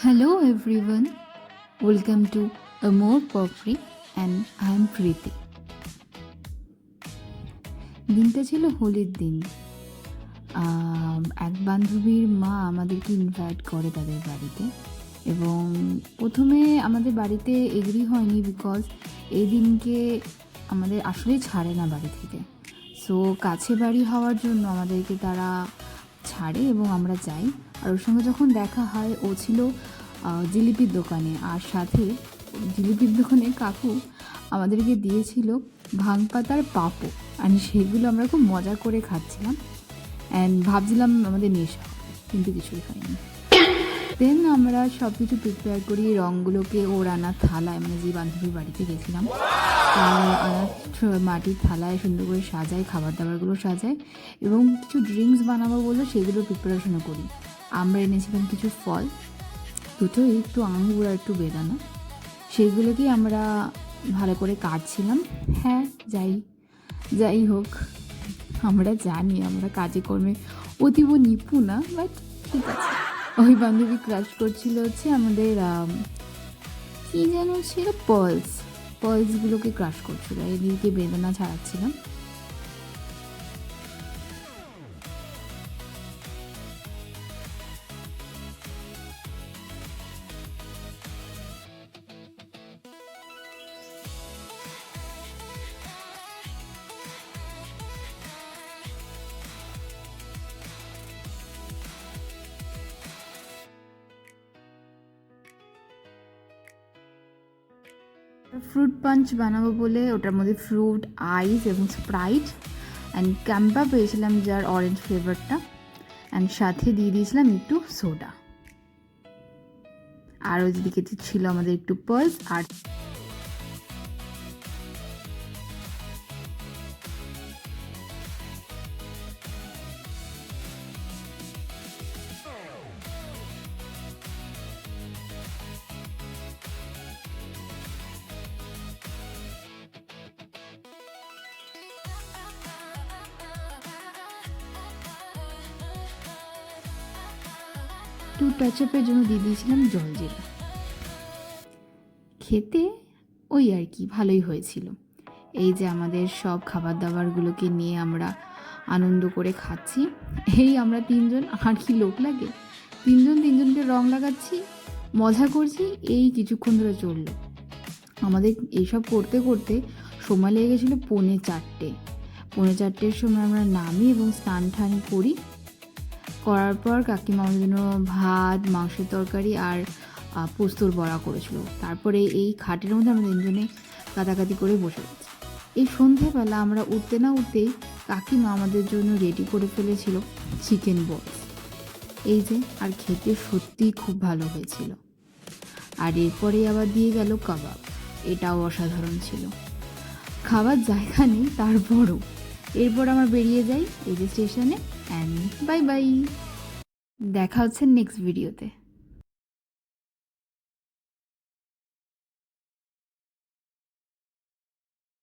Hello everyone, welcome to A More Poetry and I am Preeti. দিনটা ছিল হোলির দিন। এক বান্ধবীর মা আমাদেরকে ইনভাইট করে তাদের বাড়িতে, এবং প্রথমে আমাদের বাড়িতে এগ্রি হয়নি বিকজ এই দিনকে আমাদের আসলেই ছাড়ে না বাড়ি থেকে। সো কাছে বাড়ি হওয়ার জন্য আমাদেরকে তারা ছাড়ে এবং আমরা যাই। আর ওর সঙ্গে যখন দেখা হয়, ও ছিল জিলিপির দোকানে, আর সাথে জিলিপির দোকানে কাকু আমাদেরকে দিয়েছিল ভাং পাতার পাঁপড়, আর সেগুলো আমরা খুব মজা করে খাচ্ছিলাম অ্যান্ড ভাবছিলাম আমাদের নেশা, কিন্তু কিছুই হয়নি। দেন আমরা সব কিছু প্রিপেয়ার করি, রঙগুলোকে ওর আনার থালায়, মানে যে বান্ধবীর বাড়িতে গেছিলাম তার আনার মাটির থালায় সুন্দর করে সাজাই, খাবার দাবারগুলো সাজাই, এবং কিছু ড্রিঙ্কস বানাবো বলে সেগুলো প্রিপারেশনও করি। আমরা এনেছিলাম কিছু ফল, দুটো একটু আঙুর আর একটু বেদানা, সেগুলোকেই আমরা ভালো করে কাটছিলাম। হ্যাঁ, যাই হোক, আমরা জানি আমরা কাজে কর্মে অতীব নিপুণা, বাট ঠিক আছে। ওই বান্ধবী ক্রাশ করছিল হচ্ছে আমাদের কী যেন ছিল, পার্লসগুলোকে ক্রাশ করছিল, এদিকে বেদানা ছাড়াচ্ছিলাম। ফ্রুট পাঞ্চ বানাবো বলে ওটার মধ্যে ফ্রুট, আইস এবং স্প্রাইট অ্যান্ড ক্যাম্পা পেয়েছিলাম যার অরেঞ্জ ফ্লেভারটা, অ্যান্ড সাথে দিয়ে দিয়েছিলাম একটু সোডা। আর ওইদিকে ছিল আমাদের একটু পার্লস আর একটু টাচআপের জন্য দিয়ে দিয়েছিলাম জলজিরা। খেতে ওই আর কি ভালোই হয়েছিল। এই যে আমাদের সব খাবার দাবারগুলোকে নিয়ে আমরা আনন্দ করে খাচ্ছি, এই আমরা তিনজন, আর কি লোক লাগে, তিনজনকে রং লাগাচ্ছি, মজা করছি, এই কিছুক্ষণ ধরে চললো। আমাদের এইসব করতে করতে সময় লেগে গেছিলো 4:45। 4:45 সময় আমরা নামি এবং স্নান টান করার পর কাকিমা আমাদের জন্য ভাত, মাংসের তরকারি আর পোস্তর বড়া করেছিল। তারপরে এই খাটের মধ্যে আমরা তিনজনে কাটাকাটি করে বসে গেছি। এই সন্ধেবেলা আমরা উঠতে না উঠতেই কাকিমা আমাদের জন্য রেডি করে ফেলেছিল চিকেন বলস। এই যে, আর খেতে সত্যিই খুব ভালো হয়েছিল। আর এরপরে আবার দিয়ে গেল কাবাব, এটাও অসাধারণ ছিল। খাবার জায়গা নেই তারপরও। এরপর আমরা বেরিয়ে যাই এই যে স্টেশনে, অ্যান্ড বাই বাই, দেখা হচ্ছে নেক্সট ভিডিওতে।